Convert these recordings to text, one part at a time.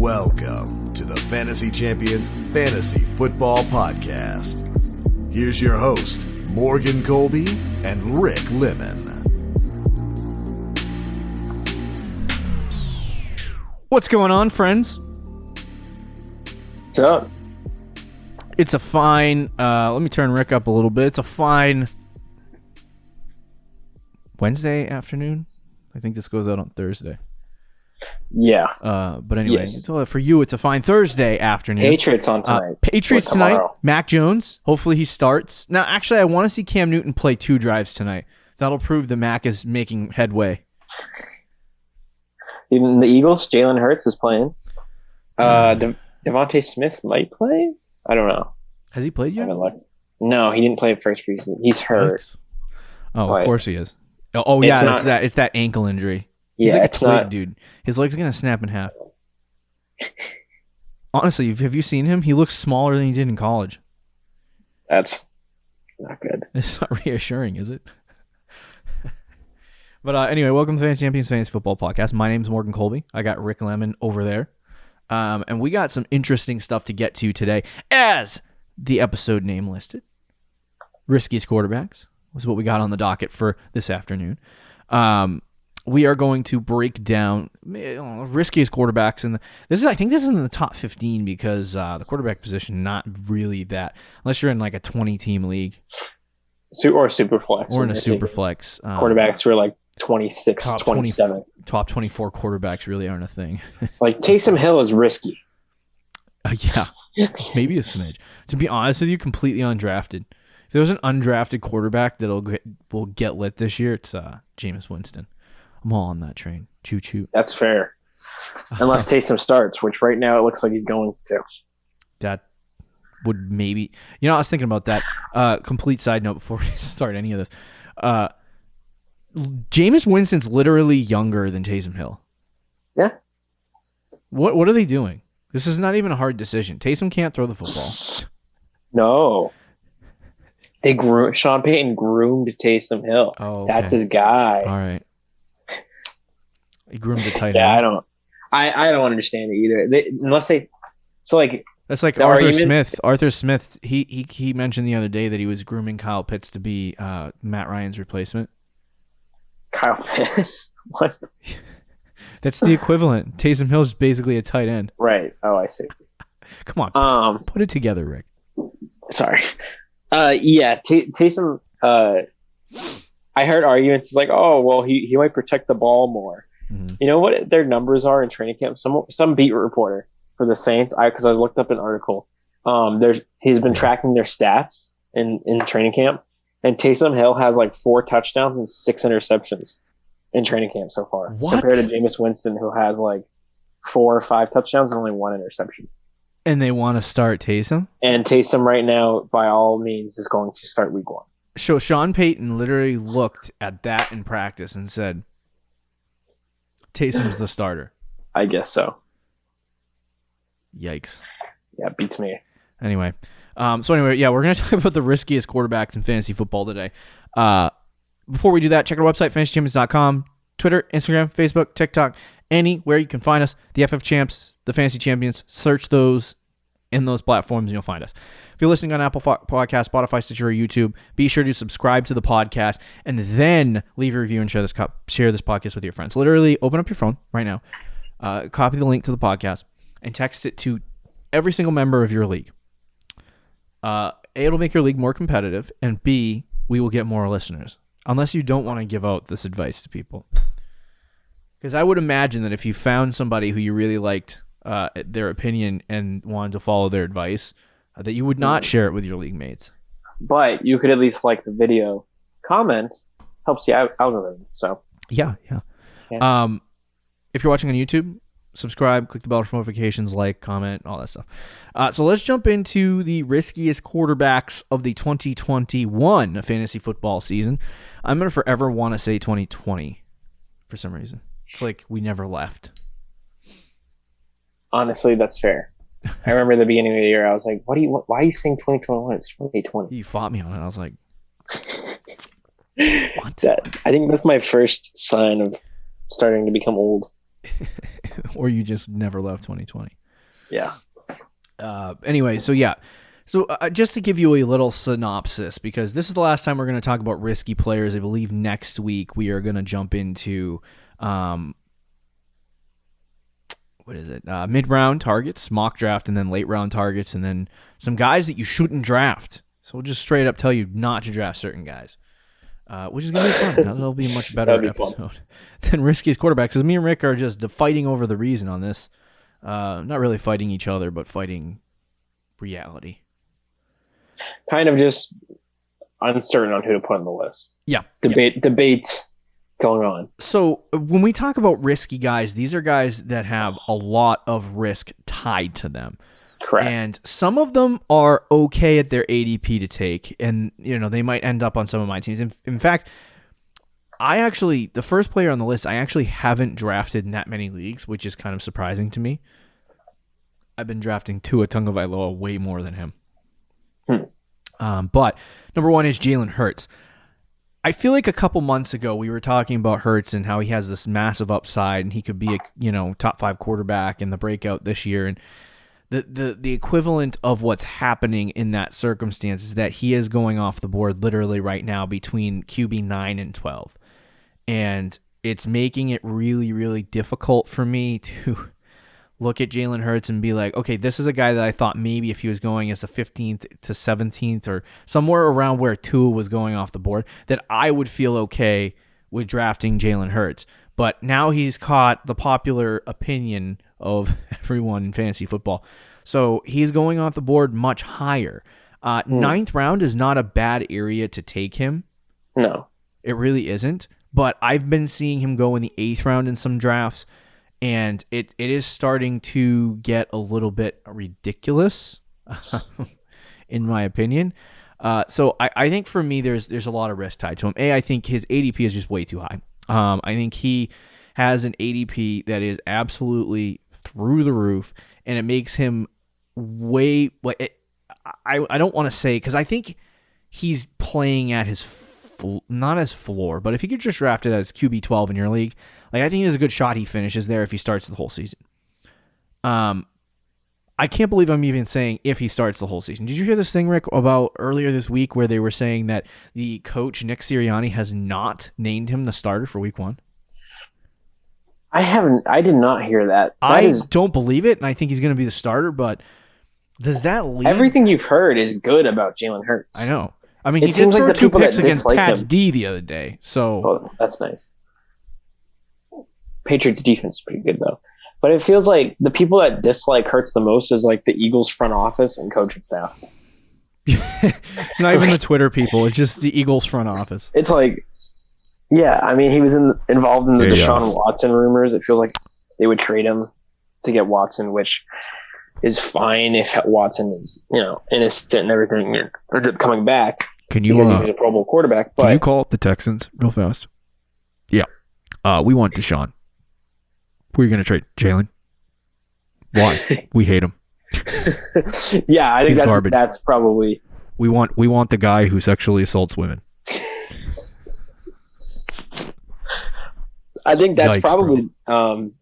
Welcome to the Fantasy Champions Fantasy Football Podcast. Here's your host, Morgan Colby and Rick Lemon. What's going on, friends? What's up? It's a fine, let me turn Rick up a little bit. It's a fine Wednesday afternoon. I think this goes out on Thursday. Yeah. But anyway, Yes. for you, it's a fine Thursday afternoon. Patriots on tonight. Patriots tonight. Mac Jones. Hopefully he starts. Now, actually, I want to see Cam Newton play 2 drives tonight. That'll prove that Mac is making headway. Even the Eagles, Jalen Hurts is playing. Devontae Smith might play. I don't know. Has he played yet? No, he didn't play first preseason. He's hurt. Oh, But of course he is. Oh yeah, not- it's that ankle injury. He's Yeah, like a it's twig, not. dude. His leg's gonna snap in half. Honestly, have you seen him? He looks smaller than he did in college. That's not good. It's not reassuring, is it? But anyway, welcome to the Fantasy Champions Fantasy Football Podcast. My name's Morgan Colby. I got Rick Lemon over there. And we got some interesting stuff to get to today. As the episode name listed, Riskiest Quarterbacks was what we got on the docket for this afternoon. We are going to break down riskiest quarterbacks, and I think this is in the top 15 because the quarterback position not really that unless you're in like a 20-team league Or super flex. or in a super flex. Quarterbacks who are like 26, 27. Top 24 quarterbacks really aren't a thing. Like Taysom Hill is risky. Yeah, maybe a smidge. To be honest with you, completely undrafted. If there was an undrafted quarterback that will get lit this year, it's Jameis Winston. I'm all on that train. Choo choo. That's fair. Unless Taysom starts, which right now it looks like he's going to. That would maybe... I was thinking about that. Complete side note before we start any of this. Jameis Winston's literally younger than Taysom Hill. Yeah. What are they doing? This is not even a hard decision. Taysom can't throw the football. No. Sean Payton groomed Taysom Hill. Oh, okay. That's his guy. All right. He groomed the tight end. Yeah, I don't understand it either. That's like the Arthur argument- Smith. Arthur Smith, he mentioned the other day that he was grooming Kyle Pitts to be Matt Ryan's replacement. Kyle Pitts. What? That's the equivalent. Taysom Hill's basically a tight end. Right. Oh, I see. Come on. Put it together, Rick. Sorry. Taysom. I heard arguments. It's like, oh, well, he might protect the ball more. Mm-hmm. You know what their numbers are in training camp? Some beat reporter for the Saints. Because I was looked up an article. He's been tracking their stats in training camp, and Taysom Hill has like 4 touchdowns and 6 interceptions in training camp so far. What? Compared to Jameis Winston, who has like 4 or 5 touchdowns and only 1 interception. And they want to start Taysom? And Taysom right now, by all means, is going to start week 1. So Sean Payton literally looked at that in practice and said, Taysom's the starter. I guess so. Yikes. Yeah, beats me. Anyway, we're going to talk about the riskiest quarterbacks in fantasy football today. Before we do that, check our website, fantasychampions.com, Twitter, Instagram, Facebook, TikTok, anywhere you can find us. The FF Champs, the Fantasy Champions. Search those in those platforms and you'll find us. If you're listening on Apple Podcast, Spotify, Stitcher, or YouTube, be sure to subscribe to the podcast and then leave a review and share this podcast with your friends. Literally, open up your phone right now, copy the link to the podcast, and text it to every single member of your league. A, it'll make your league more competitive, and B, we will get more listeners. Unless you don't want to give out this advice to people. Because I would imagine that if you found somebody who you really liked their opinion and wanted to follow their advice, that you would not share it with your league mates. But you could at least like the video. Comment helps you out algorithm. So yeah. If you're watching on YouTube, subscribe, click the bell for notifications, like, comment, all that stuff. So let's jump into the riskiest quarterbacks of the 2021 fantasy football season. I'm going to forever want to say 2020 for some reason. It's like we never left. Honestly, that's fair. I remember at the beginning of the year, I was like, why are you saying 2021? It's 2020. You fought me on it. I was like, what? I think that's my first sign of starting to become old. or you just never left 2020. Yeah. Anyway, so yeah. So just to give you a little synopsis, because this is the last time we're going to talk about risky players. I believe next week we are going to jump into mid-round targets, mock draft, and then late-round targets, and then some guys that you shouldn't draft. So we'll just straight up tell you not to draft certain guys, which is going to be fun. That'll be a much better episode than Riskiest Quarterbacks, because me and Rick are just fighting over the reason on this. Not really fighting each other, but fighting reality. Kind of just uncertain on who to put on the list. Yeah. Debates going on. So when we talk about risky guys, these are guys that have a lot of risk tied to them. Correct. And some of them are okay at their ADP to take, and they might end up on some of my teams. In fact, the first player on the list, I actually haven't drafted in that many leagues, which is kind of surprising to me. I've been drafting Tua Tagovailoa way more than him. But number one is Jalen Hurts. I feel like a couple months ago we were talking about Hurts and how he has this massive upside and he could be a top 5 quarterback in the breakout this year. And the equivalent of what's happening in that circumstance is that he is going off the board literally right now between QB 9 and 12. And it's making it really, really difficult for me to look at Jalen Hurts and be like, okay, this is a guy that I thought maybe if he was going as the 15th to 17th or somewhere around where Tua was going off the board, that I would feel okay with drafting Jalen Hurts. But now he's caught the popular opinion of everyone in fantasy football. So he's going off the board much higher. Ninth round is not a bad area to take him. No. It really isn't. But I've been seeing him go in the 8th round in some drafts. And it is starting to get a little bit ridiculous, in my opinion. So I think for me, there's a lot of risk tied to him. I think his ADP is just way too high. I think he has an ADP that is absolutely through the roof, and it makes him way. I don't want to say, because I think he's playing at his not his floor, but if he could just draft it as QB 12 in your league, I think there's a good shot he finishes there if he starts the whole season. I can't believe I'm even saying if he starts the whole season. Did you hear this thing, Rick, about earlier this week where they were saying that the coach, Nick Sirianni, has not named him the starter for week 1? I did not hear that. Don't believe it, and I think he's going to be the starter, but does that lead? Everything you've heard is good about Jalen Hurts. I know. I mean, he did throw 2 picks against Pat's D the other day, so that's nice. Patriots defense is pretty good though, but it feels like the people that dislike Hurts the most is like the Eagles front office and coaching staff. It's not even the Twitter people; it's just the Eagles front office. It's like, yeah, I mean, he was involved in the Deshaun Watson rumors. It feels like they would trade him to get Watson, which is fine if Watson is innocent and everything ends up coming back because he was a Pro Bowl quarterback. But can you call up the Texans real fast? Yeah, we want Deshaun. Who are you going to trade? Jalen? Why? We hate him. Yeah, I think that's probably... We want the guy who sexually assaults women. I think that's probably an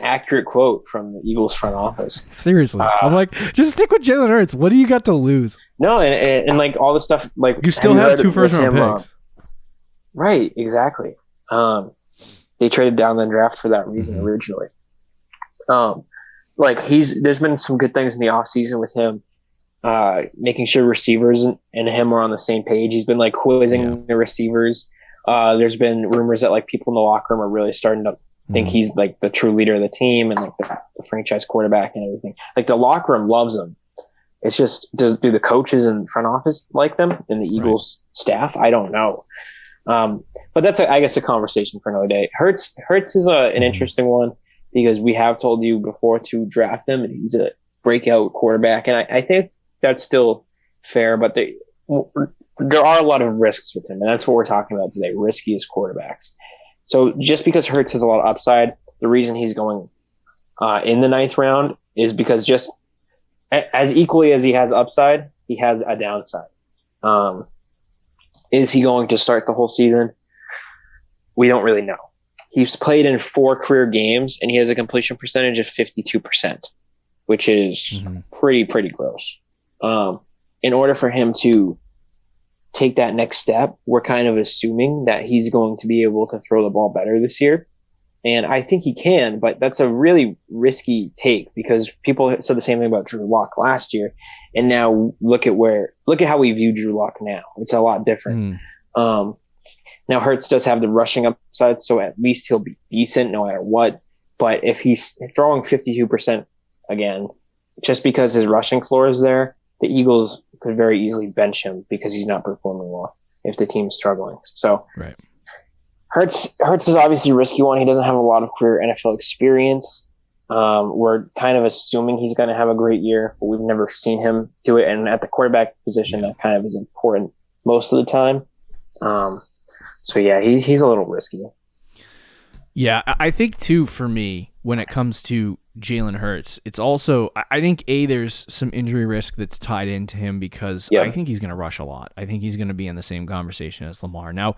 accurate quote from the Eagles front office. Seriously. I'm like, just stick with Jalen Hurts. What do you got to lose? No, and like all the stuff... like you still have 2 first-round picks. Right, exactly. They traded down the draft for that reason originally. There's been some good things in the offseason with him, making sure receivers and him are on the same page. He's been quizzing the receivers. There's been rumors that people in the locker room are really starting to think he's the true leader of the team and the franchise quarterback and everything. The locker room loves him. It's just, do the coaches and front office like them and the Eagles staff? I don't know. But that's, I guess, a conversation for another day. Hurts is an interesting one because we have told you before to draft him, and he's a breakout quarterback. And I think that's still fair, but there are a lot of risks with him, and that's what we're talking about today, riskiest quarterbacks. So just because Hurts has a lot of upside, the reason he's going in the 9th round is because just as equally as he has upside, he has a downside. Is he going to start the whole season? We don't really know. He's played in 4 career games, and he has a completion percentage of 52%, which is pretty gross. In order for him to take that next step, we're kind of assuming that he's going to be able to throw the ball better this year. And I think he can, but that's a really risky take because people said the same thing about Drew Lock last year. And now look at how we view Drew Lock now. It's a lot different. Now Hurts does have the rushing upside, so at least he'll be decent no matter what. But if he's throwing 52% again, just because his rushing floor is there, the Eagles could very easily bench him because he's not performing well if the team's struggling. So right. Hurts is obviously a risky one. He doesn't have a lot of career NFL experience. We're kind of assuming he's going to have a great year, but we've never seen him do it. And at the quarterback position, that kind of is important most of the time. So yeah, he's a little risky. Yeah, I think too, for me, when it comes to Jalen Hurts, it's also, I think there's some injury risk that's tied into him because I think he's going to rush a lot. I think he's going to be in the same conversation as Lamar. Now,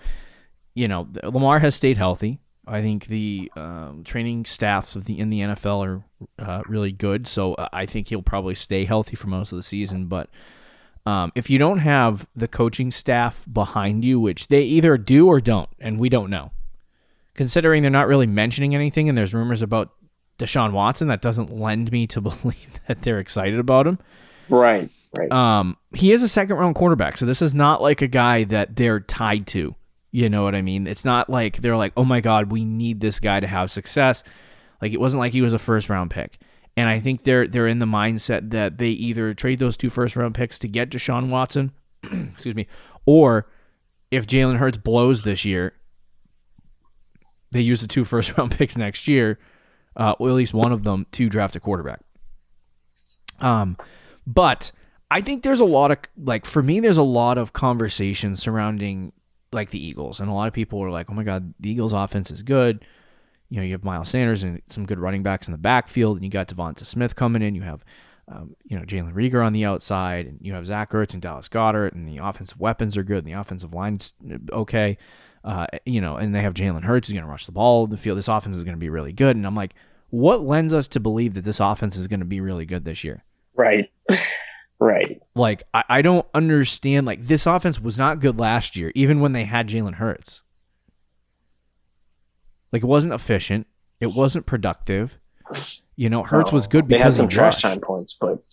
Lamar has stayed healthy. I think the training staffs in the NFL are really good, so I think he'll probably stay healthy for most of the season. But if you don't have the coaching staff behind you, which they either do or don't, and we don't know, considering they're not really mentioning anything and there's rumors about Deshaun Watson, that doesn't lend me to believe that they're excited about him. Right. He is a second-round quarterback, so this is not like a guy that they're tied to. You know what I mean? It's not like they're like, oh my God, we need this guy to have success. Like, it wasn't like he was a first-round pick. And I think they're in the mindset that they either trade those 2 first-round picks to get Deshaun Watson, excuse me, or if Jalen Hurts blows this year, they use the 2 first-round picks next year, or at least one of them, to draft a quarterback. But I think there's a lot of, for me, there's a lot of conversation surrounding the Eagles, and a lot of people are like, oh my God, the Eagles offense is good. You have Miles Sanders and some good running backs in the backfield, and you got Devonta Smith coming in. You have, Jalen Reagor on the outside, and you have Zach Ertz and Dallas Goedert, and the offensive weapons are good, and the offensive line's okay. And they have Jalen Hurts who's going to rush the ball. The field, this offense is going to be really good. And I'm like, what lends us to believe that this offense is going to be really good this year? Right. Right. I don't understand. This offense was not good last year, even when they had Jalen Hurts. It wasn't efficient. It wasn't productive. Hurts was good because they had some he trash rushed. time points, but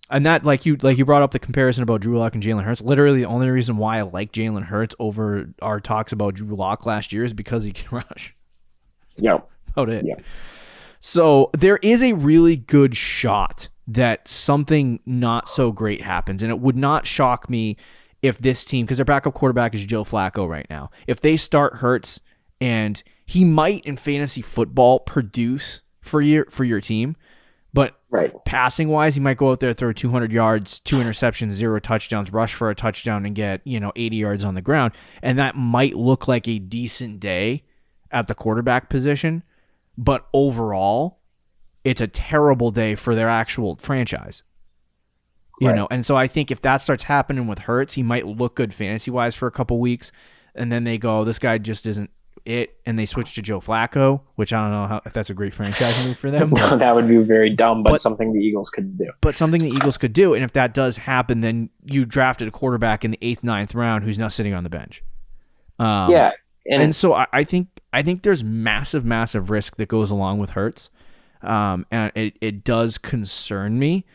and that you brought up the comparison about Drew Lock and Jalen Hurts. Literally, the only reason why I like Jalen Hurts over our talks about Drew Lock last year is because he can rush. Yeah, about it. Yeah. So there is a really good shot that something not so great happens, and it would not shock me if this team, because their backup quarterback is Joe Flacco right now, if they start Hurts, and he might in fantasy football produce for your team, but passing wise, he might go out there, throw 200 yards, 2 interceptions, 0 touchdowns, rush for a touchdown, and get 80 yards on the ground, and that might look like a decent day at the quarterback position, but overall, it's a terrible day for their actual franchise. And so I think if that starts happening with Hurts, he might look good fantasy-wise for a couple weeks, and then they go, this guy just isn't it, and they switch to Joe Flacco, which I don't know if that's a great franchise move for them. No, that would be very dumb, but something the Eagles could do. But something the Eagles could do, and if that does happen, then you drafted a quarterback in the 8th, 9th round who's now sitting on the bench. And so I think there's massive risk that goes along with Hurts. And it does concern me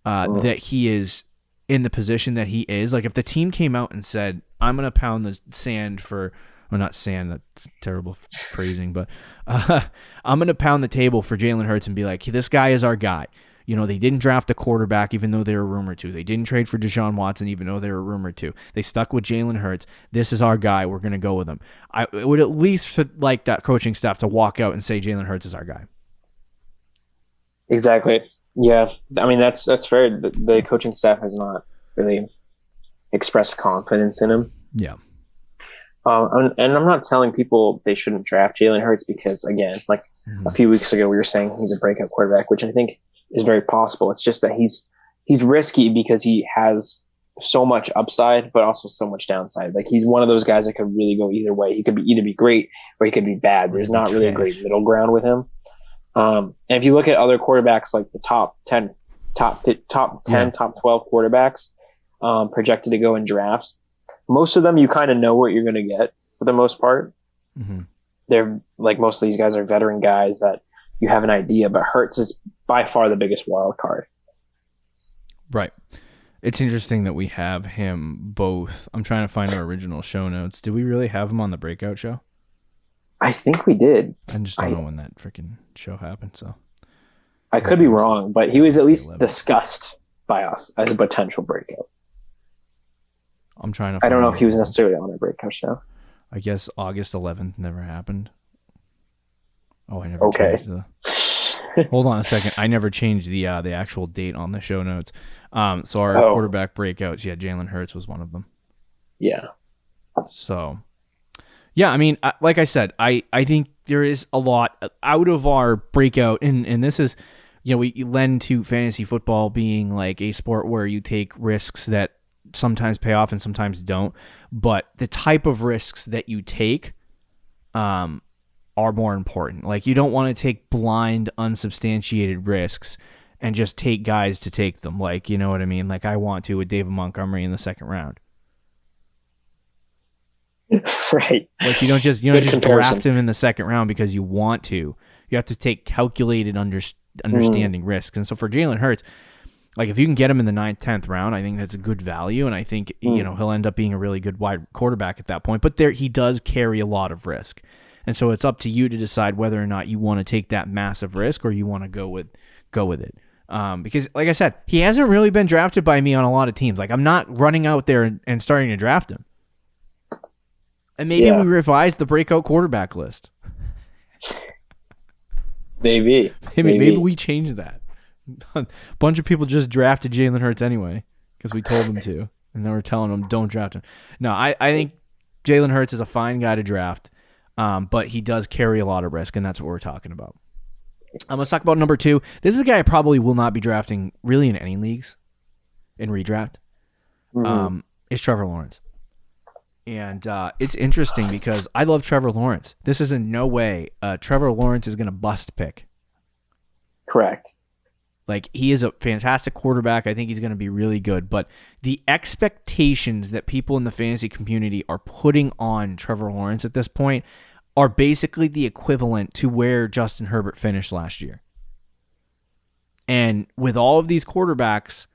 that he is in the position that he is. If the team came out and said, I'm going to pound the sand for, well, not sand, that's terrible phrasing, but I'm going to pound the table for Jalen Hurts and be like, this guy is our guy. They didn't draft a quarterback even though they were rumored to. They didn't trade for Deshaun Watson even though they were rumored to. They stuck with Jalen Hurts. This is our guy. We're going to go with him. I would at least like that coaching staff to walk out and say Jalen Hurts is our guy. Exactly. Yeah. I mean, that's fair. The coaching staff has not really expressed confidence in him. Yeah. And I'm not telling people they shouldn't draft Jalen Hurts because, again, a few weeks ago we were saying he's a breakout quarterback, which I think is very possible. It's just that he's risky because he has so much upside, but also so much downside. Like he's one of those guys that could really go either way. He could either be great or he could be bad. There's not really a great middle ground with him. And if you look at other quarterbacks, like the top 10, top 12 quarterbacks projected to go in drafts, most of them you kind of know what you're going to get for the most part. Mm-hmm. They're like most of these guys are veteran guys that you have an idea, but Hurts is by far the biggest wild card. Right. It's interesting that we have him both. I'm trying to find our original show notes. Did we really have him on the breakout show? I think we did. I just don't know when that freaking show happened. So I could be wrong, but he was at least discussed by us as a potential breakout. I'm trying to. I don't know if he was necessarily on a breakout show. I guess August 11th never happened. Oh, I never changed the. Hold on a second. I never changed the actual date on the show notes. So our quarterback breakouts, Jalen Hurts was one of them. Yeah. So, yeah, I mean, like I said, I think there is a lot out of our breakout, and this is, we lend to fantasy football being like a sport where you take risks that sometimes pay off and sometimes don't, but the type of risks that you take are more important. Like, you don't want to take blind, unsubstantiated risks and just take guys to take them. Like, you know what I mean? Like I want to with David Montgomery in the second round. Right. Like you don't just draft him in the second round because you want to. You have to take calculated understanding risks. And so for Jalen Hurts, like if you can get him in the 9th, 10th round, I think that's a good value. And I think, he'll end up being a really good wide quarterback at that point. But he does carry a lot of risk. And so it's up to you to decide whether or not you want to take that massive risk or you want to go with it. Because like I said, he hasn't really been drafted by me on a lot of teams. Like I'm not running out there and starting to draft him. And maybe we revise the breakout quarterback list. Maybe we change that. A bunch of people just drafted Jalen Hurts anyway because we told them to, and then we're telling them don't draft him. No, I think Jalen Hurts is a fine guy to draft, but he does carry a lot of risk, and that's what we're talking about. Let's talk about number 2. This is a guy I probably will not be drafting really in any leagues in redraft. It's Trevor Lawrence. And it's interesting because I love Trevor Lawrence. This is in no way Trevor Lawrence is going to bust pick. Correct. Like, he is a fantastic quarterback. I think he's going to be really good. But the expectations that people in the fantasy community are putting on Trevor Lawrence at this point are basically the equivalent to where Justin Herbert finished last year. And with all of these quarterbacks,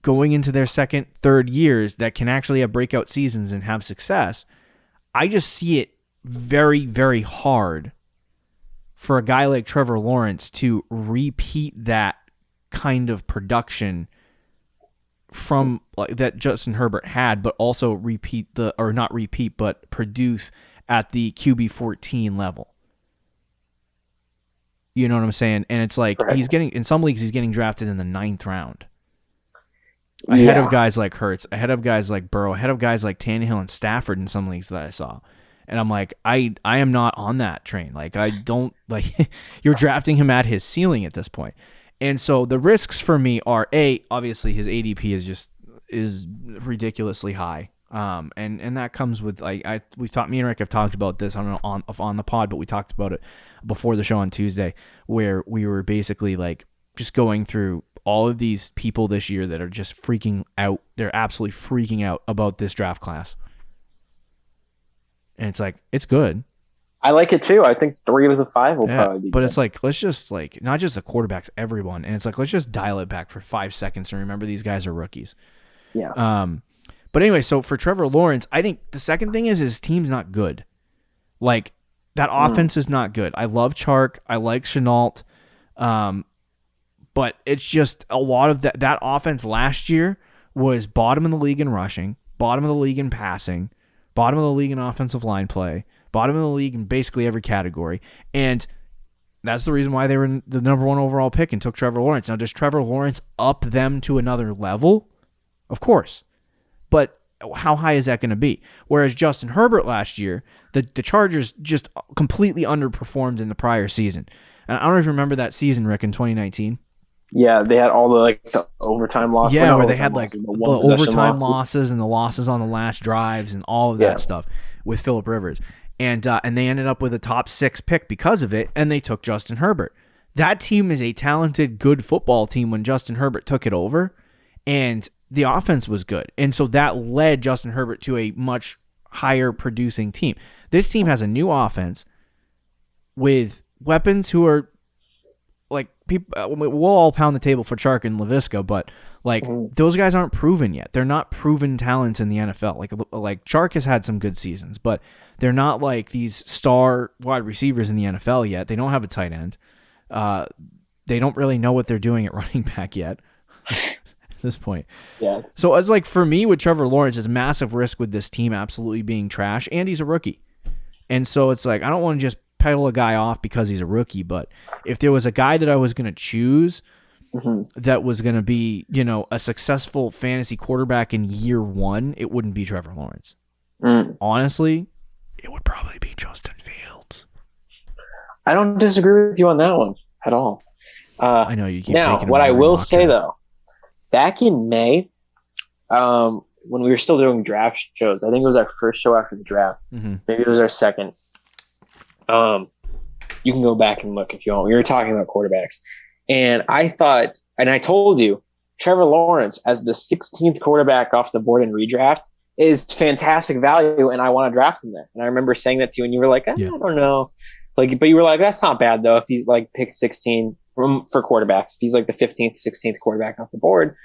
going into their second, third years that can actually have breakout seasons and have success, I just see it very, very hard for a guy like Trevor Lawrence to repeat that kind of production from that Justin Herbert had, but also produce at the QB 14 level. You know what I'm saying? And it's like he's getting, in some leagues, he's getting drafted in the 9th round. Ahead of guys like Hurts, ahead of guys like Burrow, ahead of guys like Tannehill and Stafford in some leagues that I saw. And I'm like, I am not on that train. Like, I don't, like, you're drafting him at his ceiling at this point. And so the risks for me are, obviously his ADP is ridiculously high. And that comes with, me and Rick have talked about this on the pod, but we talked about it before the show on Tuesday, where we were basically like just going through all of these people this year that are just freaking out. They're absolutely freaking out about this draft class. And it's like, it's good. I like it too. I think 3 of the 5 will probably be but good. It's like, let's just like, not just the quarterbacks, everyone. And it's like, let's just dial it back for 5 seconds and remember these guys are rookies. Yeah. But anyway, so for Trevor Lawrence, I think the second thing is his team's not good. Like, that offense is not good. I love Chark. I like Chenault. But it's just a lot of that offense last year was bottom in the league in rushing, bottom of the league in passing, bottom of the league in offensive line play, bottom of the league in basically every category. And that's the reason why they were the number 1 overall pick and took Trevor Lawrence. Now, does Trevor Lawrence up them to another level? Of course. But how high is that going to be? Whereas Justin Herbert last year, the Chargers just completely underperformed in the prior season. And I don't know if you remember that season, Rick, in 2019. Yeah, they had all the overtime losses. Yeah, where they had the overtime losses and the losses on the last drives and all of that stuff with Phillip Rivers. And they ended up with a top 6 pick because of it, and they took Justin Herbert. That team is a talented, good football team when Justin Herbert took it over, and the offense was good. And so that led Justin Herbert to a much higher producing team. This team has a new offense with weapons who are like people. We'll all pound the table for Chark and Laviska, but those guys aren't proven yet. They're not proven talents in the NFL. Like Chark has had some good seasons, but they're not like these star wide receivers in the NFL yet. They don't have a tight end. They don't really know what they're doing at running back yet. At this point. Yeah. So it's like for me with Trevor Lawrence, is massive risk with this team absolutely being trash, and he's a rookie. And so it's like I don't want to just pedal a guy off because he's a rookie, but if there was a guy that I was going to choose that was going to be, a successful fantasy quarterback in year 1, it wouldn't be Trevor Lawrence. Honestly, it would probably be Justin Fields. I don't disagree with you on that one at all. I know you keep now, taking what I will say draft. though, back in May, when we were still doing draft shows, I think it was our first show after the draft. Maybe it was our second. You can go back and look if you want. We were talking about quarterbacks, and I thought, and I told you, Trevor Lawrence as the 16th quarterback off the board in redraft is fantastic value, and I want to draft him there. And I remember saying that to you, and you were like, I don't know. But you were like, that's not bad though. If he's picked 16 for quarterbacks, if he's the 15th, 16th quarterback off the board,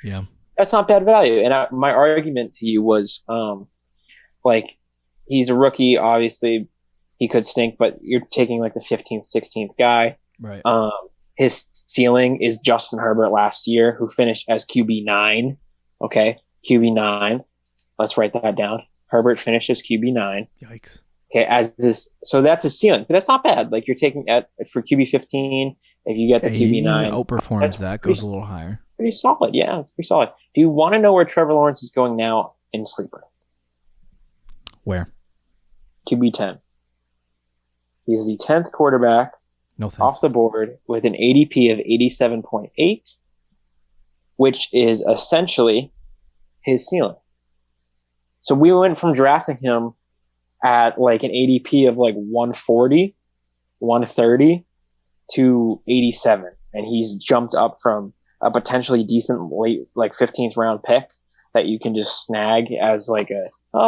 that's not bad value. And my argument to you was, he's a rookie. Obviously, he could stink, but you're taking the 15th, 16th guy. Right. His ceiling is Justin Herbert last year, who finished as QB9. Okay, QB9. Let's write that down. Herbert finished as QB9. Yikes. Okay, so that's his ceiling, but that's not bad. You're taking for QB15, if you get the QB9, outperforms that, goes a little higher. Pretty solid, yeah, it's pretty solid. Do you want to know where Trevor Lawrence is going now in Sleeper? Where? QB10. He's the 10th quarterback off the board with an ADP of 87.8, which is essentially his ceiling. So we went from drafting him at an ADP of 140, 130 to 87. And he's jumped up from a potentially decent late, 15th round pick that you can just snag as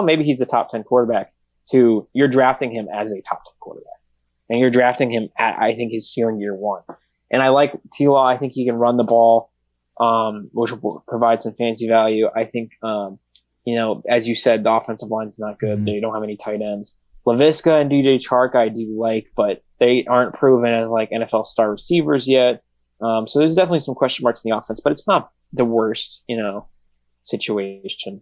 maybe he's the top 10 quarterback, to you're drafting him as a top 10 quarterback. And you're drafting him at, I think, his ceiling year 1. And I like T-Law. I think he can run the ball, which will provide some fantasy value. I think, as you said, the offensive line's not good. They don't have any tight ends. Laviska and DJ Chark I do like, but they aren't proven as NFL star receivers yet. So there's definitely some question marks in the offense, but it's not the worst, situation.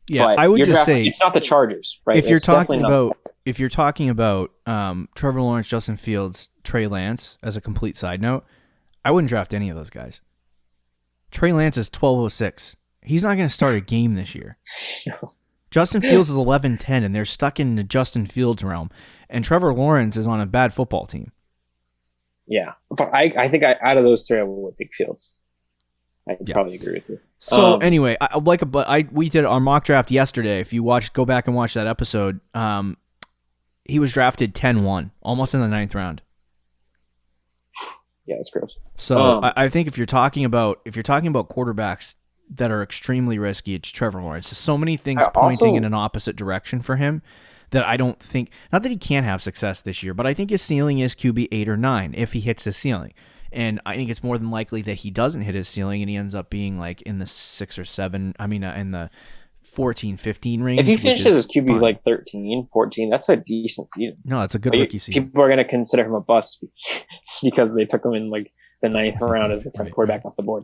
Yeah, but I would just say it's not the Chargers, right? If you're talking about Trevor Lawrence, Justin Fields, Trey Lance as a complete side note, I wouldn't draft any of those guys. Trey Lance is 1206. He's not going to start a game this year. Justin Fields is 11-10, and they're stuck in the Justin Fields realm. And Trevor Lawrence is on a bad football team. Yeah, but I think out of those three, I would pick Fields. I could probably agree with you. So anyway, we did our mock draft yesterday. If you go back and watch that episode, he was drafted 10-1, almost in the 9th round. Yeah, that's gross. So I think if you're talking about quarterbacks that are extremely risky, it's Trevor Lawrence. There's so many things pointing in an opposite direction for him that I don't think, not that he can't have success this year, but I think his ceiling is QB 8 or 9 if he hits his ceiling. And I think it's more than likely that he doesn't hit his ceiling and he ends up being in the 6 or 7, in the 14, 15 range. If he finishes his QB 13, 14, that's a decent season. No, it's a good rookie season. People are going to consider him a bust because they took him in the 9th round as the 10th quarterback off the board.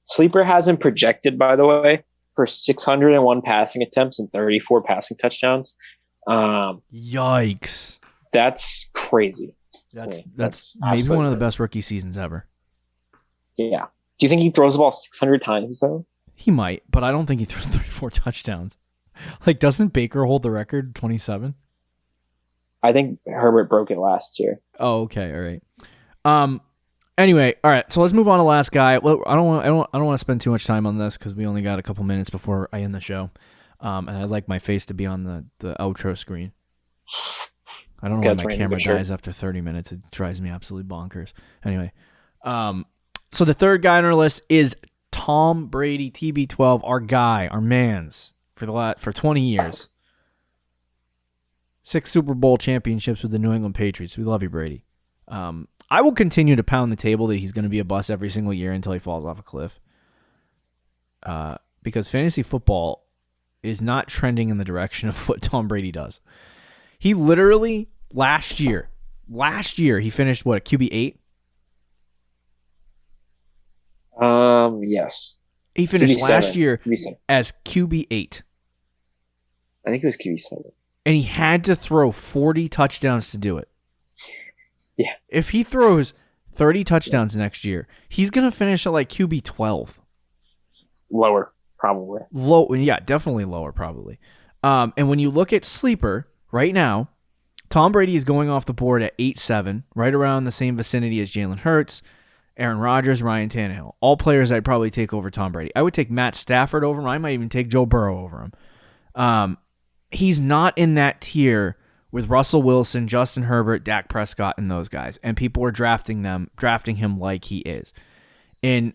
Sleeper has him projected, by the way, for 601 passing attempts and 34 passing touchdowns. Yikes. That's crazy. That's maybe one of the best rookie seasons ever. Yeah. Do you think he throws the ball 600 times, though? He might, but I don't think he throws 34 touchdowns. Doesn't Baker hold the record, 27? I think Herbert broke it last year. Oh, okay. All right. Anyway, all right. So let's move on to the last guy. Well, I don't want to spend too much time on this because we only got a couple minutes before I end the show. And I'd like my face to be on the outro screen. I don't know why my camera dies after 30 minutes. It drives me absolutely bonkers. Anyway, so the third guy on our list is Tom Brady, TB12, our guy, our mans for 20 years. 6 Super Bowl championships with the New England Patriots. We love you, Brady. I will continue to pound the table that he's going to be a bust every single year until he falls off a cliff. Because fantasy football is not trending in the direction of what Tom Brady does. He literally, last year, he finished, what, a QB 8? Yes. He finished QB7. last year QB7. as QB 8. I think it was QB7. And he had to throw 40 touchdowns to do it. Yeah. If he throws 30 touchdowns next year, he's going to finish at like QB 12. Lower, probably. Yeah, definitely lower, probably. And when you look at Sleeper right now, Tom Brady is going off the board at 8-7, right around the same vicinity as Jalen Hurts, Aaron Rodgers, Ryan Tannehill. All players I'd probably take over Tom Brady. I would take Matt Stafford over him. I might even take Joe Burrow over him. He's not in that tier with Russell Wilson, Justin Herbert, Dak Prescott, and those guys. And people are drafting him like he is. In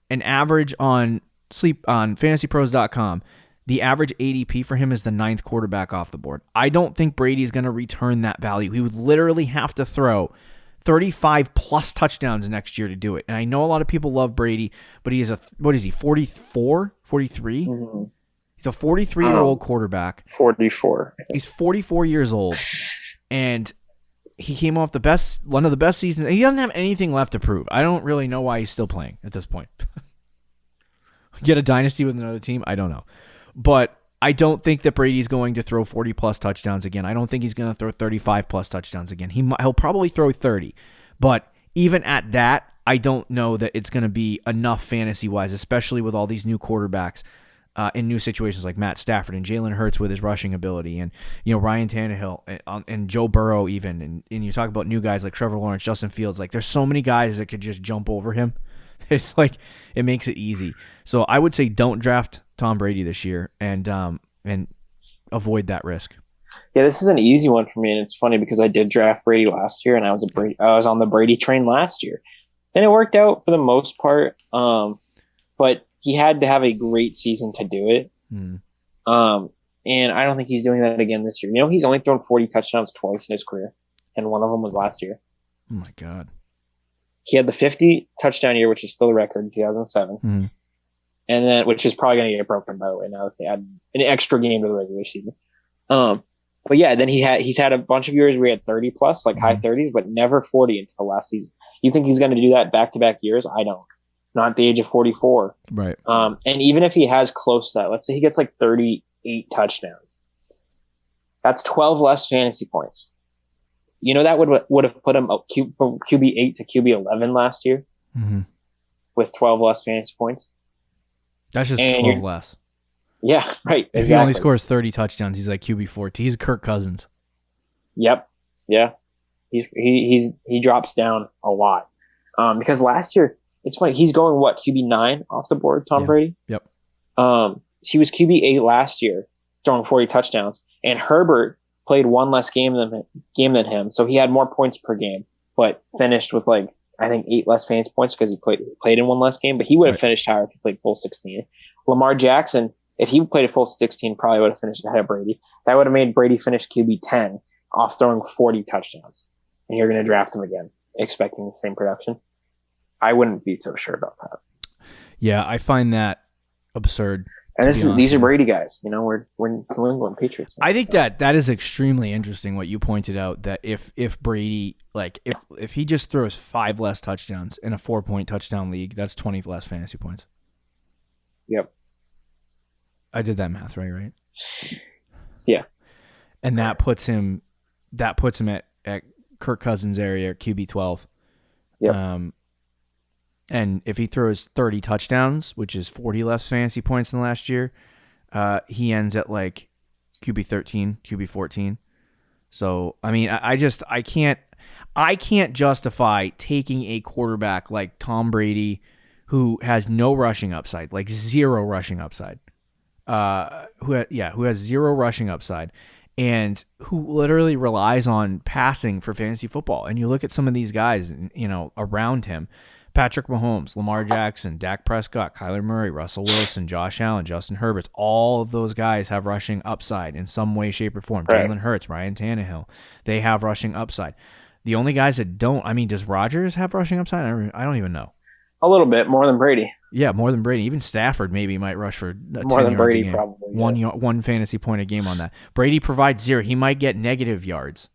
an average on fantasypros.com, the average ADP for him is the 9th quarterback off the board. I don't think Brady's going to return that value. He would literally have to throw 35 plus touchdowns next year to do it. And I know a lot of people love Brady, but he is 44, 43? Mm-hmm. He's a 43-year-old quarterback. 44. He's 44 years old, and he came off one of the best seasons. He doesn't have anything left to prove. I don't really know why he's still playing at this point. Get a dynasty with another team? I don't know. But I don't think that Brady's going to throw 40-plus touchdowns again. I don't think he's going to throw 35-plus touchdowns again. He'll probably throw 30. But even at that, I don't know that it's going to be enough fantasy-wise, especially with all these new quarterbacks in new situations like Matt Stafford and Jalen Hurts with his rushing ability, and Ryan Tannehill and Joe Burrow even, and you talk about new guys like Trevor Lawrence, Justin Fields. Like, there's so many guys that could just jump over him. It's like it makes it easy. So I would say don't draft Tom Brady this year and avoid that risk. Yeah, this is an easy one for me, and it's funny because I did draft Brady last year, and I was on the Brady train last year, and it worked out for the most part. But he had to have a great season to do it. And I don't think he's doing that again this year. He's only thrown 40 touchdowns twice in his career, and one of them was last year. Oh my God. He had the 50 touchdown year, which is still a record in 2007. And then, which is probably going to get broken, by the way, now that they add an extra game to the regular season. But yeah, then he's had a bunch of years where he had 30 plus, like high 30s, but never 40 until last season. You think he's going to do that back-to-back years? I don't. Not at the age of 44. Right. And even if he has close to that, let's say he gets like 38 touchdowns. That's 12 less fantasy points. That would have put him from QB 8 to QB 11 last year with 12 less fantasy points. That's just 12 less. Yeah, right. If he only scores 30 touchdowns, he's like QB 14. He's Kirk Cousins. Yep. Yeah. He drops down a lot. Because last year, it's funny, he's going QB 9 off the board, Tom Brady? Yep. He was QB 8 last year, throwing 40 touchdowns. And Herbert played one less game than him, so he had more points per game, but finished with I think 8 less fantasy points because he played in one less game, but he would have finished higher if he played full 16. Lamar Jackson, if he played a full 16, probably would have finished ahead of Brady. That would have made Brady finish QB 10 off throwing 40 touchdowns. And you're going to draft him again, expecting the same production. I wouldn't be so sure about that. Yeah, I find that absurd. And these are Brady guys. We're New England Patriots. I think that is extremely interesting what you pointed out, that if Brady, if he just throws 5 less touchdowns in a 4-point touchdown league, that's 20 less fantasy points. Yep. I did that math right? Yeah. And that puts him at Kirk Cousins area, QB 12. Yep. And if he throws 30 touchdowns, which is 40 less fantasy points than last year, he ends at QB 13, QB 14. So, I mean, I I can't justify taking a quarterback like Tom Brady, who has no rushing upside, like zero rushing upside, who has zero rushing upside, and who literally relies on passing for fantasy football. And you look at some of these guys, around him: Patrick Mahomes, Lamar Jackson, Dak Prescott, Kyler Murray, Russell Wilson, Josh Allen, Justin Herbert. All of those guys have rushing upside in some way, shape, or form. Right. Jalen Hurts, Ryan Tannehill, they have rushing upside. The only guys that don't, does Rodgers have rushing upside? I don't even know. A little bit more than Brady. Yeah, more than Brady. Even Stafford maybe might rush for more than Brady, game. probably. Yeah. One fantasy point a game on that. Brady provides zero. He might get negative yards.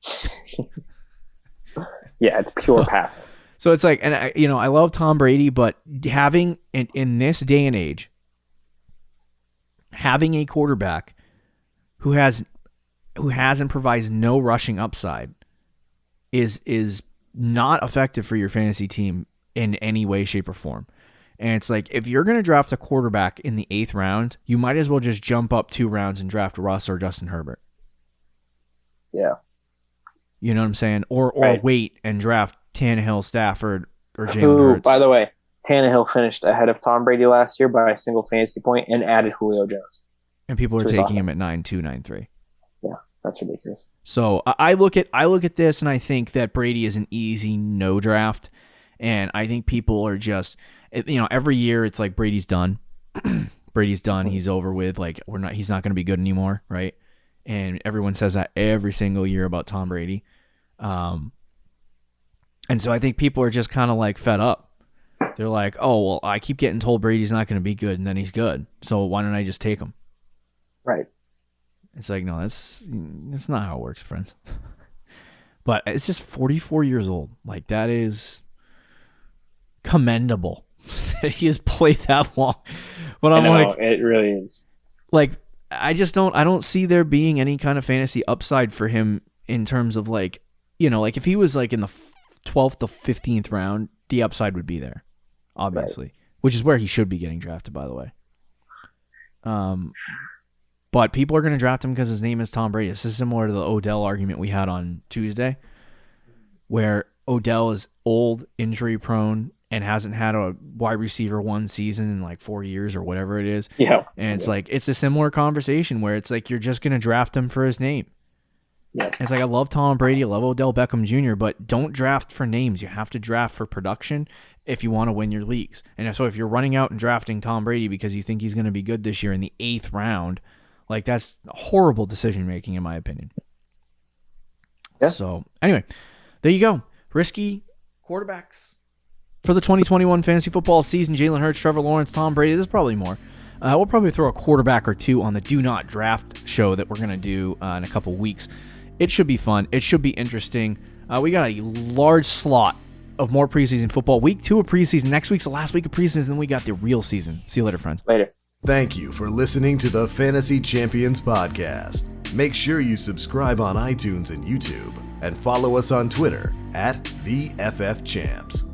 Yeah, it's pure passing. So it's like, and I love Tom Brady, but having in this day and age, having a quarterback who has and provides no rushing upside is not effective for your fantasy team in any way, shape, or form. And it's like, if you're going to draft a quarterback in the 8th round, you might as well just jump up 2 rounds and draft Russ or Justin Herbert. Yeah. You know what I'm saying? Or Right. wait and draft Tannehill, Stafford, or Jalen Who, Hurts. by the way, Tannehill finished ahead of Tom Brady last year by a single fantasy point and added Julio Jones. And people are to his taking him offense. at 9-2, 9-3. Yeah, that's ridiculous. So I look at this and I think that Brady is an easy no draft, and I think people are just, every year it's like Brady's done. Brady's done. He's over with. Like he's not going to be good anymore, right? And everyone says that every single year about Tom Brady. And so I think people are just kind of like fed up. They're like, oh well, I keep getting told Brady's not going to be good, and then he's good. So why don't I just take him? Right. It's like, no, that's not how it works, friends. But it's just 44 years old. Like, that is commendable that he has played that long. But I'm like, it really is. Like, I don't see there being any kind of fantasy upside for him in terms of like if he was like in the 12th to 15th round, the upside would be there, obviously, right. Which is where he should be getting drafted, by the way. But people are going to draft him because his name is Tom Brady. This is similar to the Odell argument we had on Tuesday, where Odell is old, injury prone, and hasn't had a wide receiver 1 season in like 4 years or whatever it is. Yeah. And it's like, it's a similar conversation where it's like, you're just going to draft him for his name. Yeah. And it's like, I love Tom Brady, I love Odell Beckham Jr., but don't draft for names. You have to draft for production if you want to win your leagues. And so if you're running out and drafting Tom Brady because you think he's going to be good this year in the 8th round, like, that's horrible decision-making, in my opinion. Yeah. So, anyway, there you go. Risky quarterbacks for the 2021 fantasy football season. Jalen Hurts, Trevor Lawrence, Tom Brady. There's probably more. We'll probably throw a quarterback or two on the Do Not Draft show that we're going to do in a couple weeks. It should be fun. It should be interesting. We got a large slot of more preseason football. Week 2 of preseason. Next week's the last week of preseason, and then we got the real season. See you later, friends. Later. Thank you for listening to the Fantasy Champions Podcast. Make sure you subscribe on iTunes and YouTube, and follow us on Twitter @TheFFChamps.